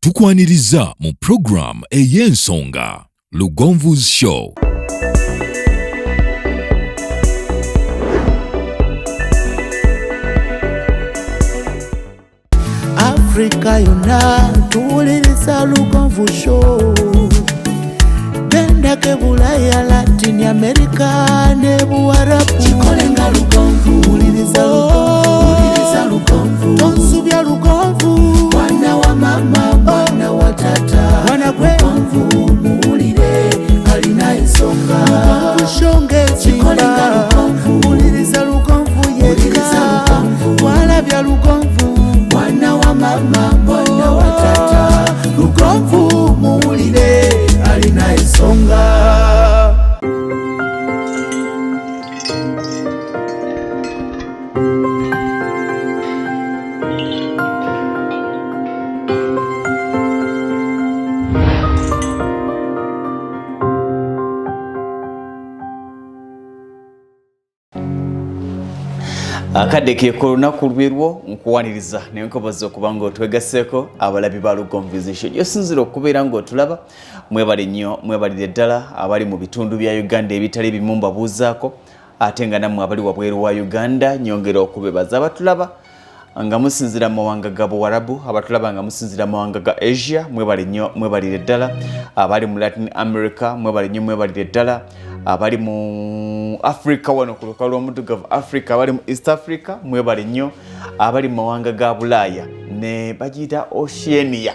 Tukwaniriza mu program ey'ensonga Lugonvu's Show. Africa yona tuwuliriza Lugonvu Show. Genda ke Bulaya, Latin America ne Buarabu. Chikolenga Lugonvu, wuliriza Lugonvu. Tonsubya Lugonvu, mwana wa mama, mwana wa tata. Mwana Lugonvu, muwulire alina ensonga. Shonge chikolenga Lugonvu, wuliriza Lugonvu yeka. Walabya Lugonvu, mwana wa mama, mwana wa tata. Lugonvu, muwulire alina ensonga. Akadde ke kolunaku lw'erwo nkuwaniriza naye nkoboza okuba ng'otwegasseeko abalabi ba Lugonvu's Show. Yosinzira okubeera ng'otulaba, mwebale nnyo, mwebalire ddala abali mu bitundu bya Uganda ebitali bimu mbabuuzaako, ate nga nammwe abali wabweru wa Uganda nyongera okubebaza abatulaba nga musinzira mu mawanga ga Buwarabu, abatulaba nga musinzira mu mawanga ga Asia, mwebale nnyo, mwebalire ddala abali mu Latin America, mwebale nnyo, mwebalire ddala abali mu Africa wano ku lukalu lw'omuddugavu Africa, abali mu East Africa mwebale nnyo, abali mu mawanga ga Bulaaya ne bagiyita Oceania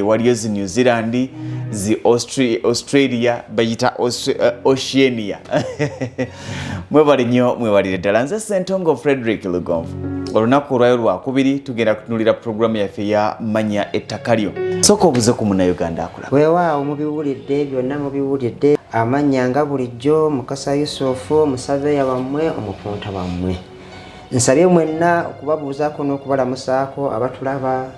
waliyo zi New Zealand, zi Australia bagiyita Oceania. Mwebale nnyo, mwebalire ddala. Nze Ssentongo Frederick Lugonvu. Olunaku olwayo lwakubiri tugenda kutunulira programu yaffe ya manya ettaka lyo. Sooka obuze ku Munnayuganda akulaba. Weewaawo mubiwulidde, byonna mubiwulidde. Amanya nga bulijjo Mukasa Yusufu, musaveya wammwe, omupunta wammwe. Nsabye mwenna okubabuuzaako n'okubalamusaako abatulaba,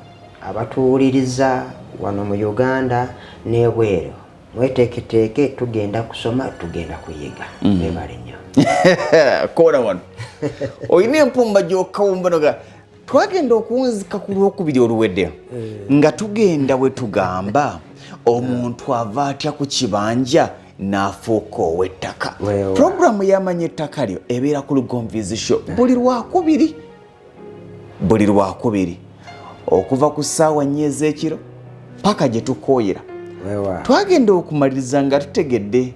abatuwuliriza wano mu Uganda n'ebweru. Mweteeketeeke, tugenda kusoma, tugenda kuyiga. Mwebale nnyo. Koona wano. Oyina empumba gy'okawumba noga. Twagenda okuwunzika ku lwokubiri oluwedde nga tugenda we tugamba omuntu ava atya ku kibanja n'afuuka ow'ettaka. Programu y'amanya ettaka lyo ebeera ku Lugonvu's Show buli lwakubiri okuva ku ssaawa 4 ez'ekiro paka gye tukooyera. Twagenda okumaliriza nga tutegedde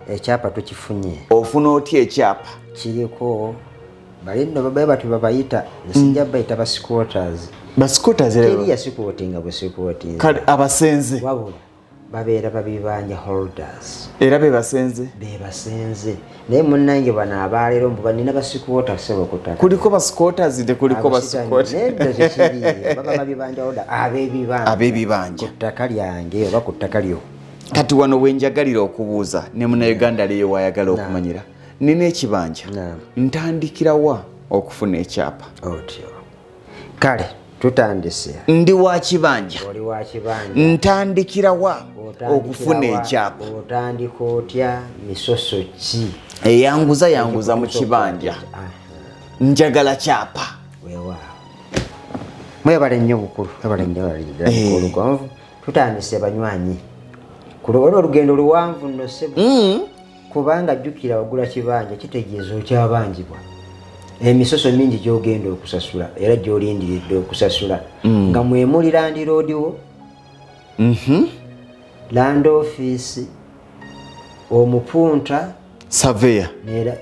ekyapa tukifunye. Ofuna otya ekyapa? Kiriko balinno babaye bati babayita nsijja bayita ba squatters. Ba squatters era ya squatting bwe squatting. Kale abasenze wabula babeera babibanja holders. Era be basenze naye munnange bana abalero mbu banina ba squatters sebo kutaka. Kuliko ba squatters de kuliko ba squatters. Nedda tekiri baba babibanja holder abebibanja kutaka lyange oba kutaka lyo. Kati wano wenjagalira okubuuza ne Munnayuganda leyo wayagala okumanyira. Nina ekibanja ntandikira wa okufuna ekyapa? Otyo kale tutandise. Ndi wa kibanja. Oli wa kibanja. Ntandikira wa okufuna ekyapa? Otandika otya? Misoso ki yanguza mu kibanja? Njagala kyapa. Weewaawo. Mwebale nnyo bukulu, mwebale nnyo Lugonvu. Tutandise banywanyi. Kulo olugendo luwanvu nno sebo. Kubanga jjukira ogula kibanja kitegeeza okyabangibwa. Emisoso mingi gy'ogenda okusasula era gy'olindiridde okusasula. Nga mwemuli Land Road wo, Land Office, omupunta, Surveyor. Nera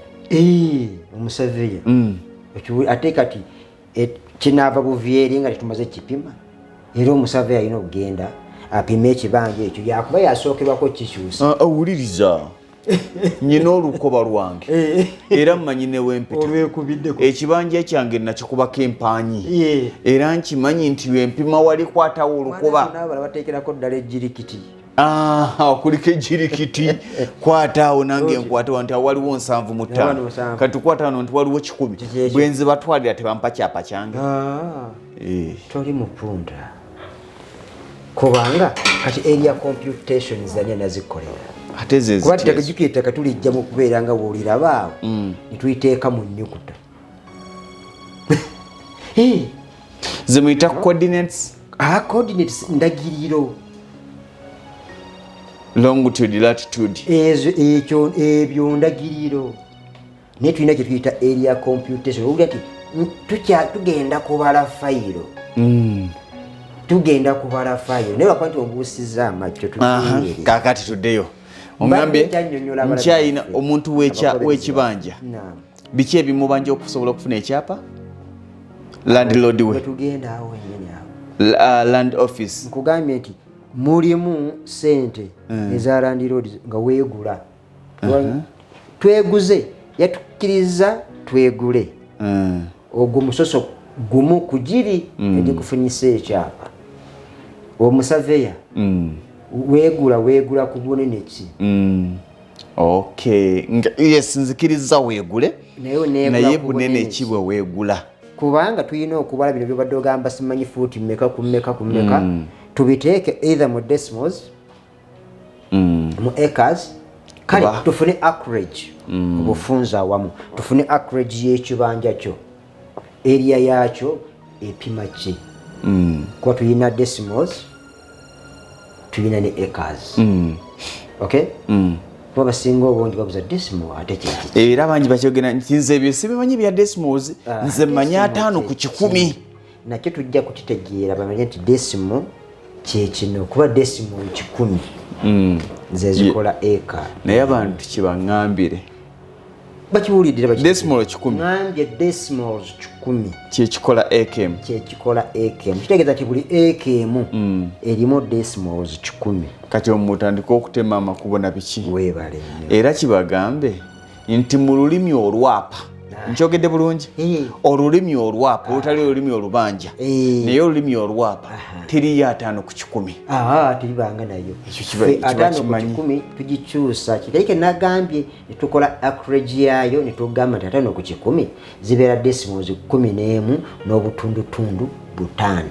omusaveya. Ate kati kinaava buvyeri nga tetumaze kipima. Era omusaveya alina okugenda apime ekibanja ekyo yakuba yasookerwako kikyusa. Awuliriza. Nyina olukoba lwange era mmanyi ne wempita ekibanja kyange nakikubako empanyi era nkimanyi nti wempima wali kwatawo olukoba bateekerako ddala ejjirikiti. Kuliko ejjirikiti kwataawo nange enkwatawo nti waliwo 7 kati tukwatawo nti waliwo 10 bwenzi batwalira tebampa kyapa kyange. Toli mupunta kubanga kati area computation zanya nazikolera. Kuba tekajukira katulijja mu kubeera nga woolirabaawo nituyiteeka mu nnyukuta. Zimuyita coordinates coordinates ndagiriro longitude latitude ekyo ebyo ndagiriro naye tulina kye tuyita area computation obuga ati tugenda kubala fayiro tugenda kubala fayiro naye lwakuba nti obuusiza amacco kakati tuddeyo omugambye nkyayina omuntu w'ekibanja biki ebimubanja okusobola okufuna ekyapa landlord we tugenda awo wenyini awo land office nkugambye nti mulimu sente eza landlord nga weegula tweguze yatukkiriza twegule ogwo musoso gumu kugiri egikufunyisa ekyapa omusaveya weegula ku bunene ki okay yes nzikiriza weegule naye bunene ki bwe weegula kubanga tulina okubala bino byobadde ogamba simanyi fuuti mmeka ku mmeka tubiteeke either mu decimals mu acres kale tufune acreage obufunza awamu tufune acreage y'ekibanja kyo area yakyo epima ki kuba tulina decimals tulina ne acres okay kuba basinga obungi babuza decimal ate kyeki era abangi bakyogera nti nze ebyo sibimanyi bya decimals nze manya 5 ku 100 nakyo tujja kukitegeera bamanye nti decimal kyekino kuba decimal 100 nze zikola acre naye abantu kibaŋŋambire bakiwulidira decimal 100 ngambye decimals 100 kyekikola akm kyekikola akm kitegeeza nti buli akm erimu decimals 100 kati omutandika okutema amakubo na biki weebale era kibagambe nti mu lulimi olwapa nkyogedde bulungi olulimi olwapa olutali olulimi olubanja naye olulimi olwapa teriyo 5 ku 100 tulibanga nayo 5 ku 100 tugikyusa kitaike nagambye netukola acreage yayo netugamba nti 5 ku 100 zibeera decimals 11 n'obutundutundu 5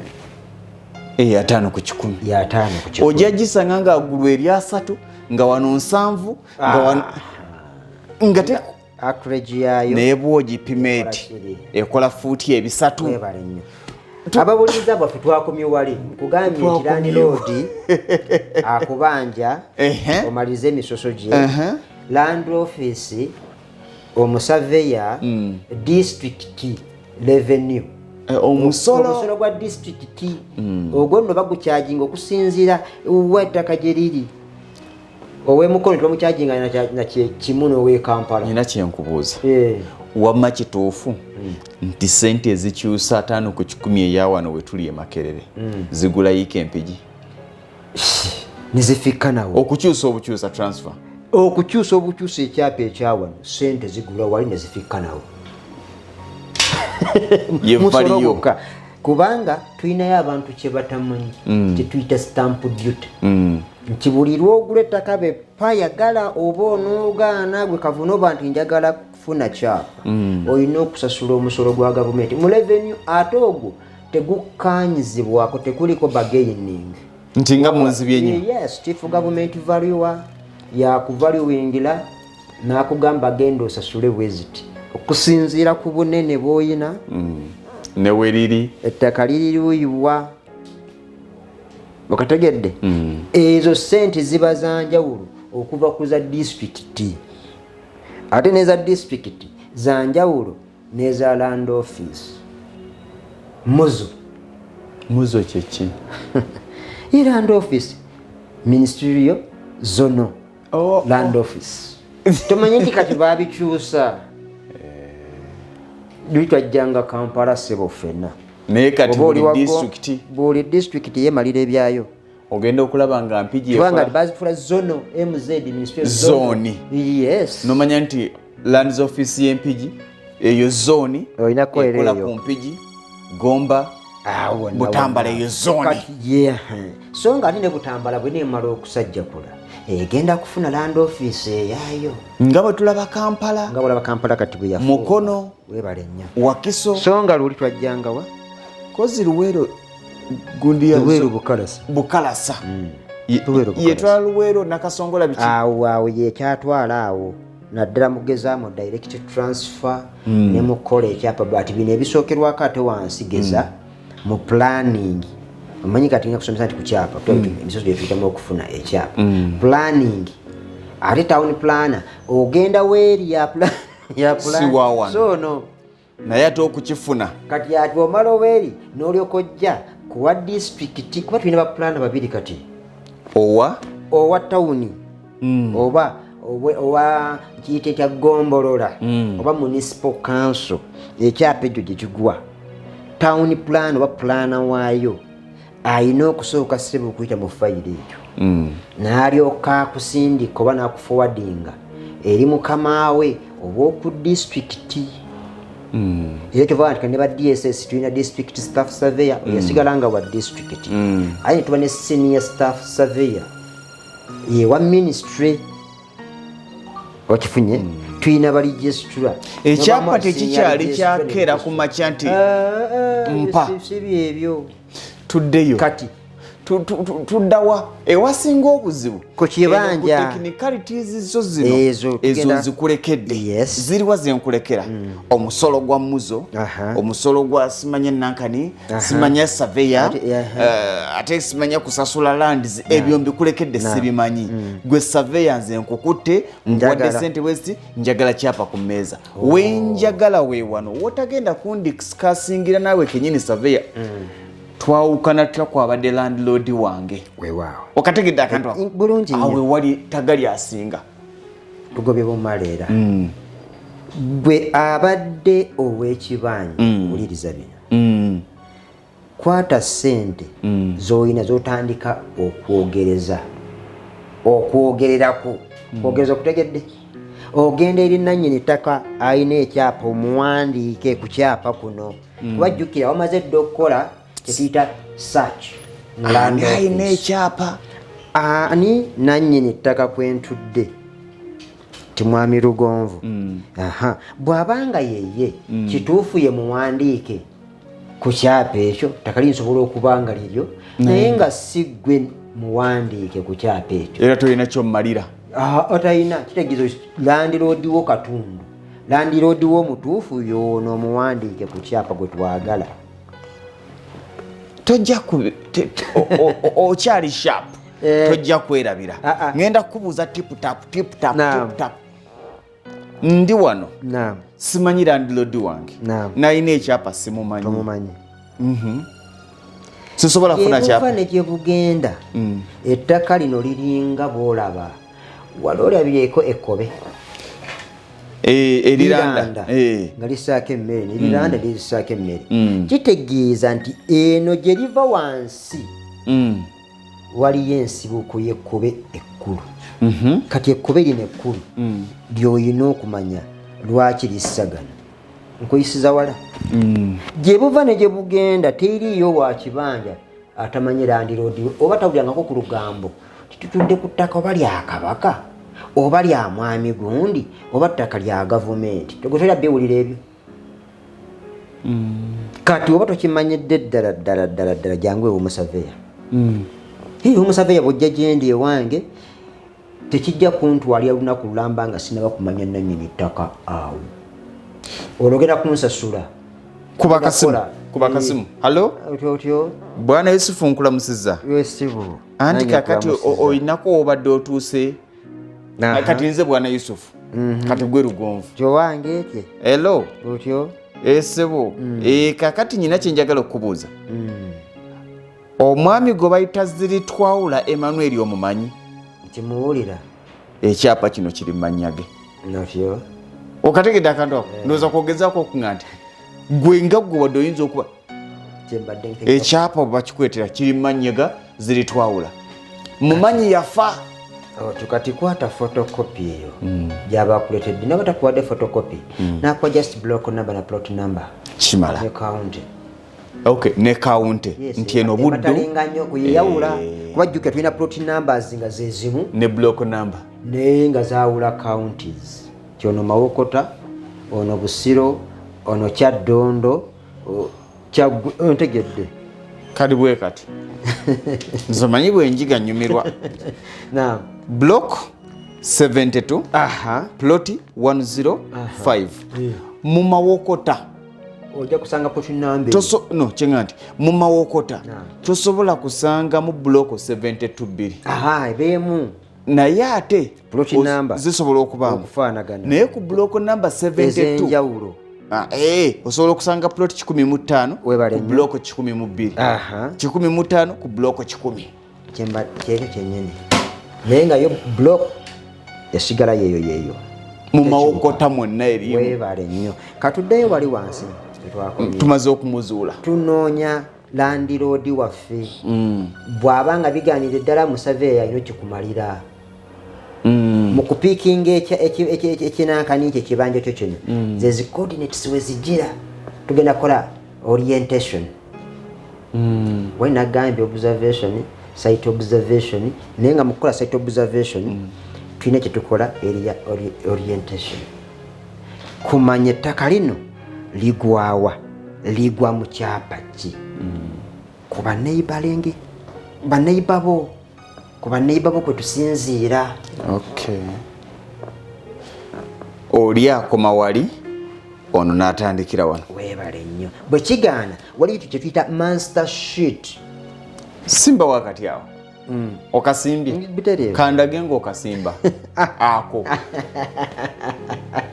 5 ku 10 ojja gisanga nga agulu eryasatu nga wano 7 nga wano nga te acreage yayo naye bwogipima eti ekola fuuti ebisatu ababuliza baffe twakomye wali nkugambye nti landlord akubanja omalize emisoso gye land office omusaveya district revenue omusolo gwa district ogwo nno bagukyajinga okusinziira wettaka gye riri owemukono twamukyajinga na kimu n'owe Kampala nina kyenkubuuza wamma kituufu nti sente ezikyusa 5 ku 10 eyawano wetuli e Makerere zigula yika empigi nizifika nawo okukyusa transfer okukyusa ekyapa ekyawano sente zigula wali nezifika nawo musoloboka kubanga tulinayo abantu kye batamanyi tetuyita stamp duty nti buli lwogula ettaka bepayagala oba onoogaana gwe kavunoba nti njagala kufuna kyapa olina okusasula omusolo gwa gavumenti mu revenue ate ogwo tegukanyizibwako tekuliko bargaining nti nga munzibye nnyo yes chief government valuer yakuvaluingira n'akugamba genda osasule bweziti okusinziira ku bunene bw'oyina ne weriri ettaka liriruyiwa okategedde ezo sente ziba zanjawulo okuva ku za district ate neza district zanjawulo neza land office muzo kyeki land office ministerial zono land office tomanyi nti kati babikyusa twajjanga Kampala sebo ffenna naye kati buli district yemalira ebyayo ogenda okulaba nga mpigi kubanga bazifula zono MZ ministerial zone yes nomanya nti lands office y'empigi eyo zone ekola ku mpigi Gomba Butambala eyo zone so nga ate ne Butambala bwe neemala okusajjakula egenda kufuna land office eyayo nga bwe tulaba Kampala kati bwe yafu Mukono webale nnyo Wakiso so nga luli twajjangawa kozi Luweero gundi ya Luweero Bukalasa yetwala Luweero Nakasongola biki awo yekyatwala awo naddala mugezaamu direct transfer ne mukola ekyapa bati bino ebisookerwako ate wansi geza mu planning omanyi kati nga kusomesa nti ku kyapa emisoso gyetuyitamu okufuna ekyapa planning ate town planner ogenda weeri ya plan so no naye ate okukifuna kati ati omala weeri n'olyoka ojja kuwa district kuba tulina baplana babiri kati owa tawuni oba kiyite kya gombolola oba municipal council ekyapa ekyo gyekigwa town plan oba plana waayo ayina okusooka ssebo okuyita mu fayiro ekyo n'alyoka akusindika oba n'akuforwardinga eri mukamaawe oba oku district era kyova nti ne ba DSS tulina district staff surveyor yasigala nga wa district aye tuba ne senior staff surveyor yewa ministry wakifunye tulina ba registrar ekyapa tekikyali kyakeera ku makya nti mpa sibi ebyo tuddeyo kati tuddawa ewasinga obuzibu ku kibanja technicalities zo zino ezo zikulekedde ziriwa zenkulekera omusolo gwa muzo omusolo gwa simanya nankani simanya surveyor ate simanya kusasula lands ebyo mbikulekedde sibimanyi gwe surveyor nze nkukutte ngwadde sente west njagala kyapa ku mmeeza wenjagala weewano wotagenda kundiscussingira naawe kenyini surveyor twawukana tutya kwabadde landlord wange weewaawo okategedde akantu bulungi awe wali tagali asinga tugobye bumaleera gwe abadde ow'ekibanja wuliriza bino kwata ssente z'olina z'otandika okwogererako kwogereza okutegedde ogenda eri nannyini ttaka alina ekyapa omuwandiike ku kyapa kuno kuba jjukira wamaze dde okukola tekiyita search alina ekyapa ani nannyini ttaka kwentudde timwami Lugonvu bw'abanga yeye kituufu ye muwandiike ku kyapa ekyo ttaka linsobola okuba nga liryo naye nga si gwe muwandiike ku kyapa ekyo era tolina kyommalira otalina kitegeezo landiroodi wo katundu landiroodi wo mutuufu yoono omuwandiike ku kyapa gwe twagala tojja okyali sharp tojja kwerabira ngenda kukubuuza tiputap ndi wano simanyi landlord wange nalina ekyapa simumanyi sisobola kufuna kyapa gye bugenda ettaka lino liringa boolaba wali olabireeko ekkobe eriranda nga lisaako emmere neriranda lirisaako emmere kitegeeza nti eno gye liva wansi waliyo ensibuko y'ekkobe ekkulu kati ekkobe lino ekkulu ly'olina okumanya lwaki lissagana nkuyisiza wala gye buva ne gye bugenda teriiyo wa kibanja atamanyi landiroodi oba tawulyangako ku lugambo titutudde ku ttaka oba lya kabaka oba lya mwami gundi oba ttaka lya gavumenti togotera biwulira ebyo kati oba tokimanyidde ddala jangu ewo musaveya omusaveya bwojja gyendi ewange tekijja kuntwalira lunaku lulamba nga sinaba kumanya nannyini ttaka awo ologera kunsasula kuba kasimu halo otyo bwana Yusufu nkulamusiza yesibu anti kakati oinako obadde otuuse kati nze bwana Yusufu kati gwe Lugonvu kyowange ekye hello otyo esebo kakati nyina kyenjagala okubuuza omwami gwe bayita Ziritwawula Emmanuel omumanyi kimuwulira ekyapa kino kiri manyage notyo okategedde akantu ako ndowooza kwogezaako okuŋŋa nti gwe nga gwe wadde oyinza okuba ekyapa bwe bakikwetera kiri manyaga Ziritwawula mumanyi yafa tukati kwata photocopy eyo gyabakuletedde naba takuwadde photocopy nakuwa just block number na plot number kimala ne count ne count nti eno buddu batalinga nnyo okuyawula kuba jjukira tulina plot numbers nga ze zimu ne block number naye nga zaawula counties kyono Mawokota ono Busiro ono Kyaddondo ontegedde kadi bwe kati nzomanyi bwenjiga nyumirwa naam block 72 plot 105 mu Mawokota ojja kusanga plot number no chenganti mu mawokota tosobola kusanga mu block 72 ebemu naye ate plot number zisobola okufaanagana naye ku block number 72 osobola okusanga plot 15 ku block 12 15 ku block 10 kyekyo kyenyini naye nga yo block esigala yeyo mu mawokota mwonna erimu webale nnyo katuddeyo wali wansi tumaze okumuzuula tunoonya landiroodi waffe bw'abanga bigaanira eddala mu saveya ino kikumalira mu kupiikinga ekinankani ekyo ekibanja kyo kino zezi coordinates we zigira tugenda kukola orientation wenagambye observation site observation naye nga mu kukola site observation tulina kyetukola area orientation kumanya ettaka lino ligwawa ligwa mu kyapa ki ku baneighbabo kwe tusinziira oli akoma wali ono n'atandikira wano weebale nnyo bwe kigaana waliyo kye tuyita master sheet simba wakati awo okasimbye kandage ng'okasimba ako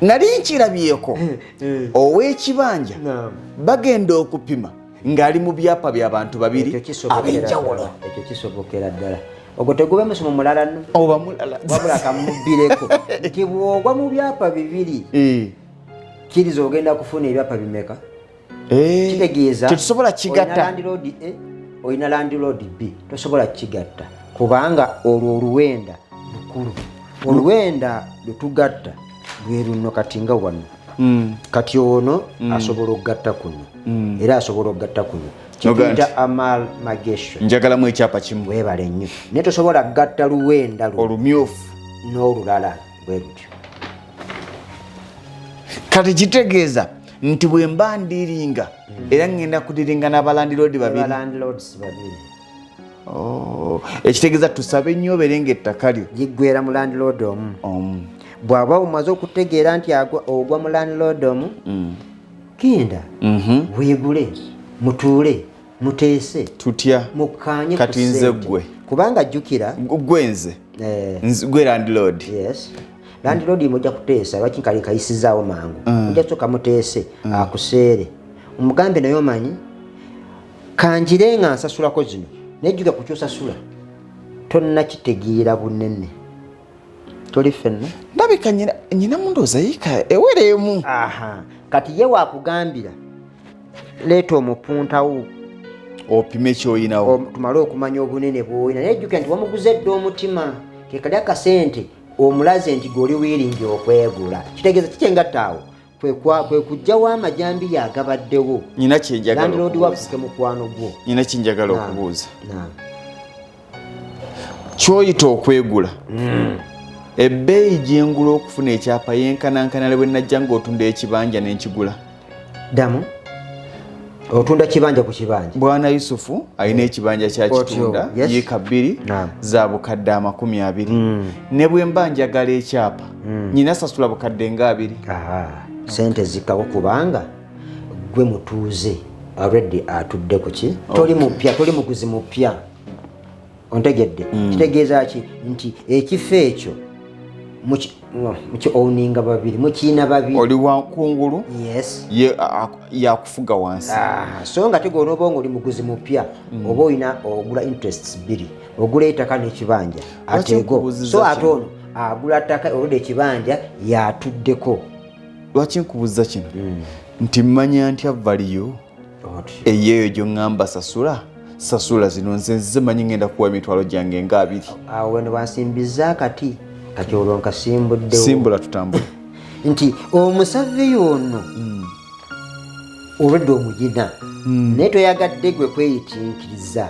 nali nkirabyeko ow'ekibanja bagenda okupima ng'ali mu byapa by'abantu babiri ab'enjawulo ekyo kisobokera ddala ogwo tegube musomo mulala no oba mulala wabula kamubbireko nti bw'ogwa mu byapa bibiri kiriza ogenda kufuna ebyapa bimeka kitegeeza tetusobola kigatta olina landlord B tosobola kigatta kubanga olwo oluwenda lukulu oluwenda lutugatta lwe luno kati nga wano kati ono asobola okugatta kuno era asobola okugatta kuno kiyita amalgamation njagalamu ekyapa kimu weebale nnyo naye tosobola kugatta luwenda olumyufu n'olulala bwe lutyo kati kitegeeza nti bwe mba ndiringa era ngenda kudiringa n'abalandiroodi babiri ekitegeeza tusabe nnyo oberenga ettaka lyo liggwera mu landlord omu bw'aba omaze okutegeera nti ogwa mu landlord omu genda weegule mutuule muteese tutya mukkaanye kati nze ggwe kubanga jjukira gwenze gwe landlord yes landlord mujja kuteesa lwakinkali kayisizaawo mangu mujja kusooka muteese akuseere omugambe naye omanyi kanjire nga nsasulako zino nejjuga ku kyosasula tonna kitegeera bunene toli ffenna ndabika nyina mundooza yiika ewereemu kati ye wakugambira leeta omupuntawo opime ekyoyinawo tumale okumanya obunene bw'olina nejjuka nti wamuguze dde omutima kekali akasente omulaze nti goli wiringi okwegula kitegeeza kikyengattaawo kwe kujjawo amajambi yagabaddewo nyina kyenjagala wafuke mukwano gwo nyina kyenjagala okubuuza kyoyita okwegula ebbeeyi gyengula okufuna ekyapa yenkanankana bwe najja ng'otunda ekibanja n'enkigula damu otunda kibanja ku kibanja bwana Yusufu alina ekibanja kyakitunda yiika 2 za bukadde 20 ne bwe mba njagala ekyapa nyina sasula bukadde nga 2 sente zikawo kubanga gwe mutuuze already atudde ku ki toli mupya toli muguzi mupya ontegedde kitegeeza ki nti ekifo ekyo muki owninga babiri mukiina babiri oli wakungulu yes yakufuga wansi so nga tegona oba nga oli muguzi mupya oba olina ogula interests 2 ogula ettaka n'ekibanja atego so ate ono agula ttaka oludde ekibanja yatuddeko lwaki nkubuuza kino nti mmanya ntya valiyo eyeeyo gyoŋŋamba sasula zino nze manyi ngenda kuwa emitwalo gyange nga 2 awo weno bansimbiza kati olwo nkasimbuddewo simbula tutambule nti omusave ono olwedde omuyina naye toyagadde gwe kweyitinkiriza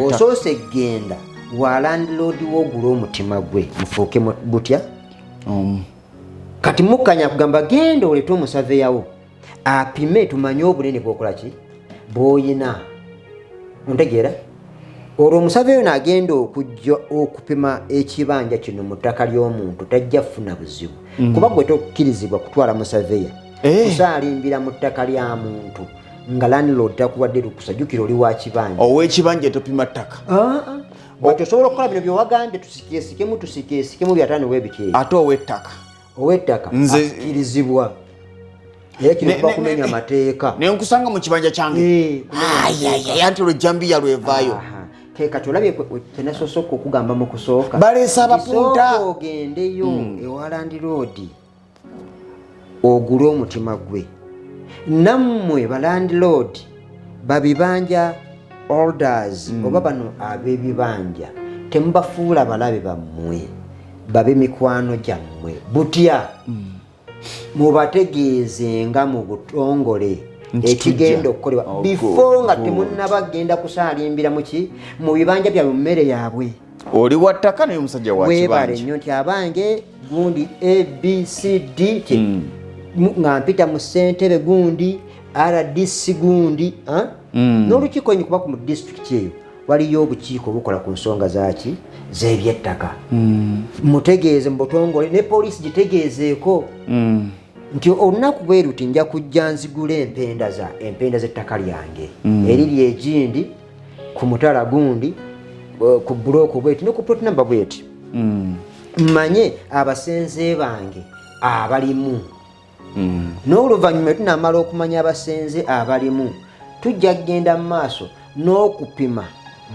osoose genda wa landlord wogula omutima gwe mufuuke butya kati mukkanya kugamba genda oleete omusave yawo apime tumanye obunene bwokola ki bw'oyina ontegeera olwo omusave yo naagenda okujja okupima ekibanja kino mu ttaka ly'omuntu tajja kufuna buzibu kuba gwe tokkirizibwa kutwala musaveya kusalimbira mu ttaka lya muntu nga landlord takuwadde lukusa jjukira oli wa kibanja ow'ekibanja topima ttaka bwekyo osobola okukola bino byewagambye tusikeesikemu byatane webikeeri ate ow'ettaka akirizibwa era kino kuba kumenya amateeka naye nkusanga mu kibanja kyange anti olwejjambiya lwevaayo kati olabye tenasooka okugamba mu kusooka baleesa abapunta ogendeyo ewa landlord ogule omutima gwe nammwe ba landlord babibanja orders oba bano ab'ebibanja temubafuula balabe bammwe babe mikwano gyammwe butya mubategeezenga mu butongole ekigenda okukolebwa before nga temunnabagenda kusalimbira mu bibanja byabwe mu mmere yaabwe oli wa ttaka naye omusajja wa kibanja webale nnyo nti abange gundi abcd nga mpita mu ssentebe gundi rdc gundi n'olukiiko nyini kuba ku mu disitulikiti eyo waliyo obukiiko obukola ku nsonga zaki z'ebyettaka mutegeeze mu butongole ne poliisi gitegeezeeko nti olunaku bwe ruti nja kujja nzigula empenda z'ettaka lyange eriri egindi ku mutala gundi ku bulooka bweti ne ku plot number bweti mmanye abasenze bange abalimu n'oluvannyuma tunamala okumanya abasenze abalimu tujja kgenda mu maaso n'okupima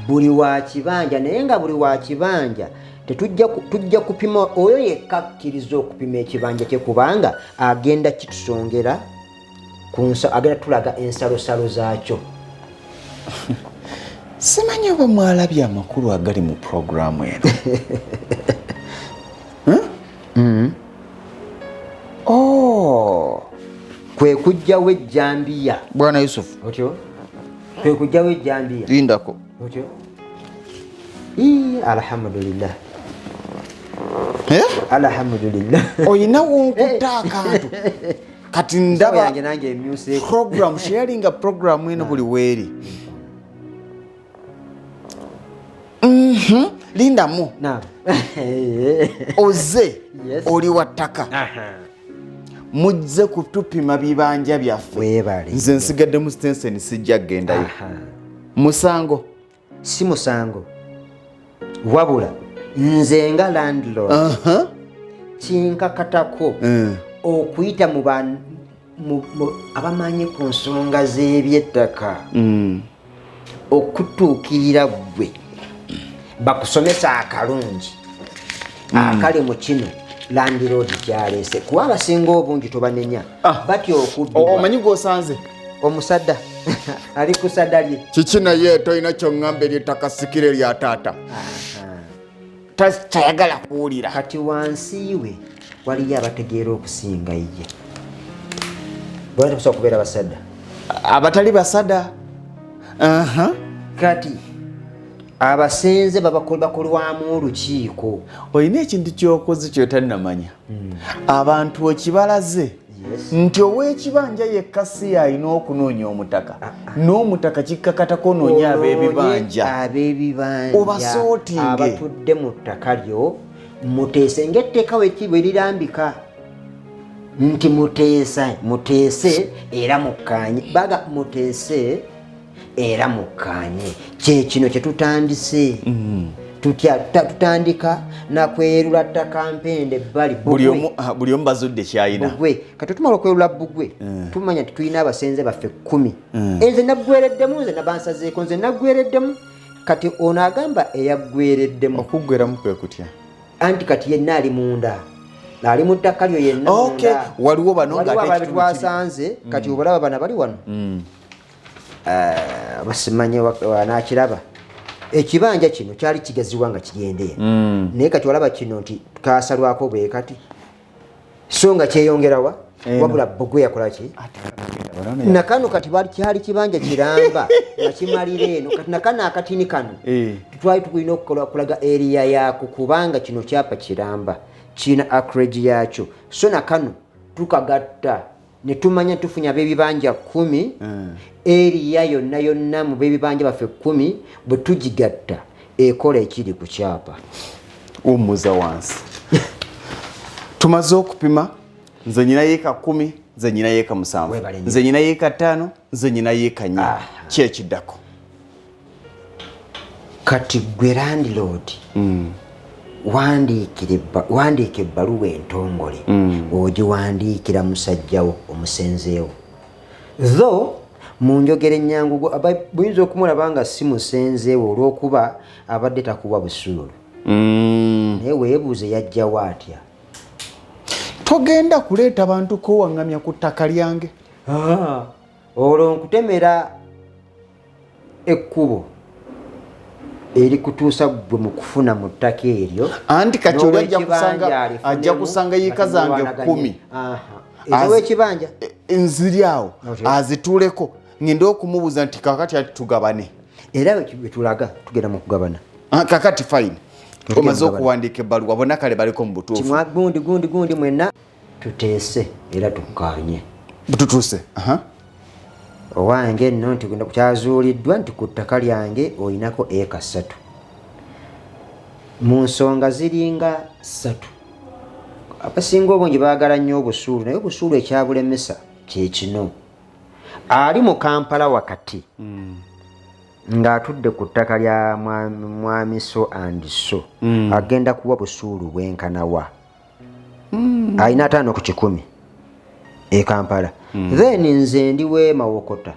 buli wa kibanja naye nga buli wa kibanja tujja kupima oyo yekka akkiriza okupima ekibanja kye kubanga agenda kitusongera agenda tulaga ensalosalo zaakyo simanyi oba mwalabye amakulu agali mu puroguramu eno kwe kujjawo ejjambiya bwana yusufu otyo kwe kujjawo ejjambiya lindako otyo alhamdulillah alhamdulillah oyinawo nkutta akantu kati ndaba yange nange emyuseeko program sharinga program eno buli weeri lindamu oze oli wa ttaka mujje kutupima bibanja byaffe nze nsigadde mu stenseni sijja kgendayo musango si musango wabula nze nga landlord kinkakatako okuyita mu abamanyi ku nsonga z'ebyettaka okutuukirira ggwe bakusomesa akalungi akali mu kino landlord kyaleese kuba abasinga obungi tobanenya batya okuddibwa omanyi gwosanze omusada ali ku sada lye kiki naye tolina kyoŋŋamba ery'ettaka sikire lya taata tayagala kuwulira kati wansi we waliyo abategeera okusinga ye bwatukusa okubeera basada abatali basada kati abasenze bakolwamu olukiiko olina ekintu kyokoze kyotalinamanya abantu okibalaze nti ow'ekibanja yekka si yalina okunoonya omutaka n'omutaka kikkakatako onoonya ab'ebibanja obasootinge abatudde mu ttaka lyo muteese ng'etteeka bwe lirambika nti muteese era mukkaanye baga muteese era mukkaanye kyekino kye tutandise tutandika nakweyerula ttaka mpende ebbali buli omu bazudde kyayina bugwe kati tumala okweyerula bugwe tumanya nti tulina abasenze baffe 10 nze naggwereddemu nze nabansazeeko nze naggwereddemu kati ono agamba eyaggwereddemu okuggweramu kwe kutya anti kati yenna ali munda ali mu ttaka lyo yenna waliwo bano nga twasanze kati obalaba bana bali wano basimanye wanakiraba ekibanja kino kyali kigaziwa nga kigendeye naye kati walaba kino nti kasalwako bwe kati so nga kyeyongerawa wabula bugwe yakolaki nakano kati kyali kibanja kiramba nga kimalira eno kati nakano akatini kano twali tukulina okulaga eriya yaako kubanga kino kyapa kiramba kina acreage yakyo so nakano tukagatta ne tumanya tufunya ab'ebibanja 10 eriya yonna mu b'ebibanja baffe 10 bwe tugigatta ekola ekiri ku kyapa omuza wansi tumaze okupima nze nyina yeeka 10 nze nyina yeeka 7 nze nyina yeeka 5 nze nyina yeeka 4 kyekiddako kati gwe landlord wandiika ebbaluwa entongole ogiwandiikira musajjawo omusenzeewo tho mu njogera ennyangu buyinza okumulaba nga si musenzeewo olw'okuba abadde takuwa busuulu naye weebuuze yajjawo atya togenda kuleeta bantu kowaŋŋamya ku ttaka lyange olwo nkutemera ekkubo erikutuusa gwe mu kufuna mu ttaka eryo anti kati oli ajja kusanga yiika zange 10 ez'owekibanja nziri awo azituuleko ngenda okumubuuza nti kakati ati tugabane era bwetulaga tugenda mu kugabana kakati fine omaze okuwandiika ebbaluwa bonna kale baliko mu butuufu gundi mwenna tuteese era tukkaanye bututuuse owange nno nti kyazuuliddwa nti ku ttaka lyange olinako eka 3 mu nsonga ziringa 3 abasinga obungi baagala nnyo obusuulu naye obusuulu ekyabulemesa kyekino ali mu Kampala wakati ng'atudde ku ttaka lya mwami so and so agenda kuwa busuulu bwenkanawa alina 5 ku 100 e Kampala then nze ndi we Mawokota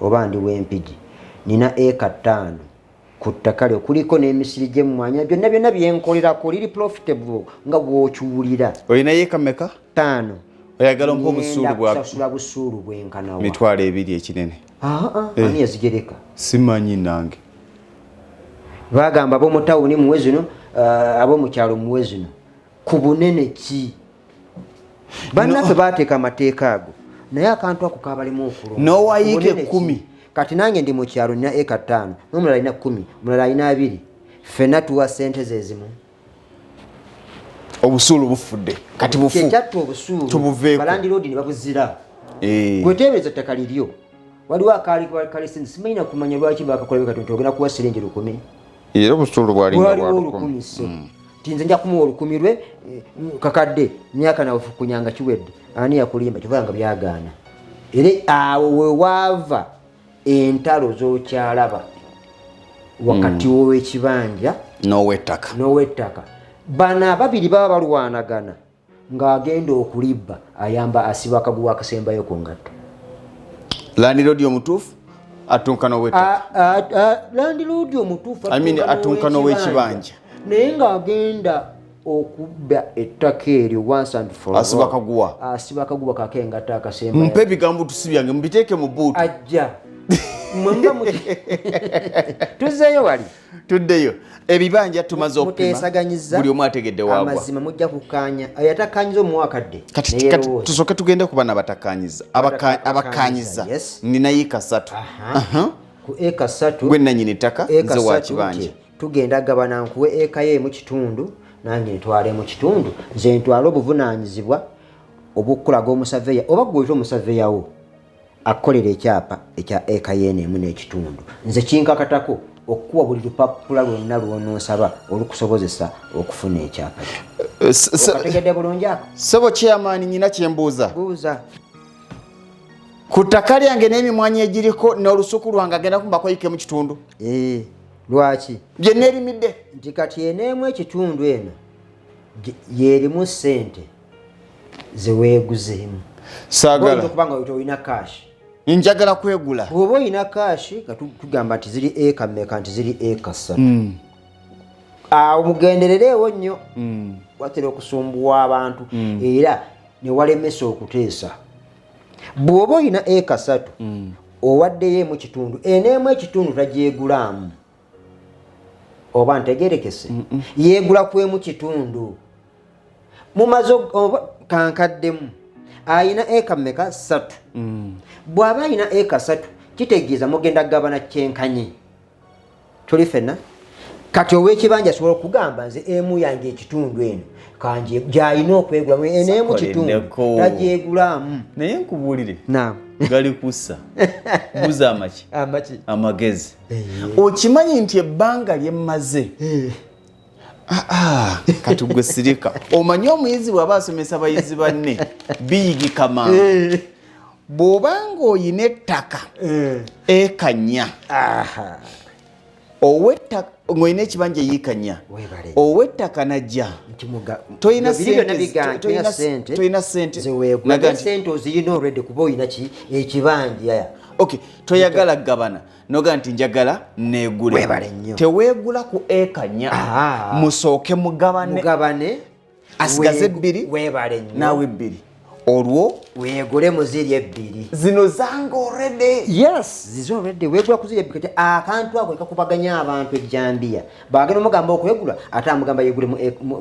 oba ndi w'Empigi nina eka 5 ku ttaka lyo kuliko n'emisiri gy'emmwanyi byonna byenkolerako liri profitable nga bw'okiwulira olina yeeka mmeka 5 oyagala mpa obusuulu bwasasula busuulu bwenkanawa 200 ekinene ani yazigereka simanyi nange bagamba ab'omu tawuni muwe zino ab'omu kyalo muwe zino ku bunene ki bannaffe bateeka amateeka ago naye akantu ako kabalimu okulonda nowayiika 10 kati nange ndi mu kyalo nina eka 5 n'omulala alina 10 omulala alina 2 ffenna tuwa ssente zezimu obusuulu bufudde kati kyekyatta obusuulu balandiroodi ne babuzira gweteebereza ttaka liryo waliwo akali sinzi simanyi na kumanya lwaki bakakola bekatonto ogenda kuwa siringi 10 era obusuulu bwaliwo 10 tinze nja kumuwa 10 lwe kakadde myaka nawe kunyanga kiwedde ani yakulimba kivanga byagaana era awo wewaava entalo z'okyalaba wakati w'ekibanja n'ow'ettaka bano ababiri baba balwanagana ng'agenda okulibba ayamba asiba akaguwa akasembayo ku ngatto landiroodi omutuufu atunkana ow'ettaka landiroodi omutuufu atunkana ow'ekibanja naye ng'agenda okubba ettaka eryo once and for all asiba akaguwa kakengatta akasembayo mpe ebigambo tusibyange mubiteeke mu buutu ajja mwemba tuzzeeyo wali tuddeyo ebibanja tumaze okupima buli omu ategedde waagwa amazima mujja kukkaanya ayatakkaanyiza omuwakadde kati tusooke tugende ku bana abatakkaanyiza abakkaanyiza nina yiika 3 ku eka 3 gwe nannyini ttaka nze wa kibanja tugenda gabana nkuwe eka ye mu kitundu nange ntwale mu kitundu nze ntwale obuvunaanyizibwa obukulaga omusaveya oba gweta omusaveyawo akolera ekyapa ekya eka yeeno emu n'ekitundu nze kinkakatako okukuwa buli lupapula lwonna lw'onoosaba olukusobozesa okufuna ekyapa okategedde bulungi ako ssebo kyamaani nyina kyembuuza buuza ku ttaka lyange n'emimwanyi egiriko n'olusuku lwange agenda kumbako yike mu kitundu lwaki bye neerimidde nti kati eneemu ekitundu eno yeerimu ssente zeweeguzeemu saagala okubanga olina kashi njagala kwegula bw'oba olina kashi tugamba nti ziri eka mmeka nti ziri eka 3 awo mugenderereewo nnyo watera okusumbuwa abantu era ne walemesa okuteesa bw'oba olina eka 3 owaddeyo emu kitundu eneemu ekitundu tagyegulaamu oba ntegerekese yeegula kwemu kitundu mumaze kankaddemu ayina eka mmeka 3 bw'aba ayina eka 3 kitegeeza mugenda gabana kyenkanyi tuli fenna kati ow'ekibanja asobola okugamba nze emu yange ekitundu eno kanje gy'alina okwegulamu eneemu kitundu tagyegulaamu naye nkubuulire naam gali kussa buza amaki amaki amagezi okimanyi nti ebbanga lyemmaze kati gwe sirika omanyi omuyizi bw'aba asomesa abayizi banne biyigika mangu bw'obanga oyina ettaka eka 4 ow'ettaka ng'olina ekibanja yiika 4 ow'ettaka najja toyina sente sente ozirina olwedde kuba oyina ekibanja toyagala gabana noga nti njagala neegule teweegula ku eka 4 musooke mugabane asigaze 2 naawe 2 olwo weegule muziri 2 zino zange already zizo already weegula kuziri 2 kati akantu ako kakubaganya abantu ejjambiya bagenda omugamba okwegula ate amugamba yeegule mu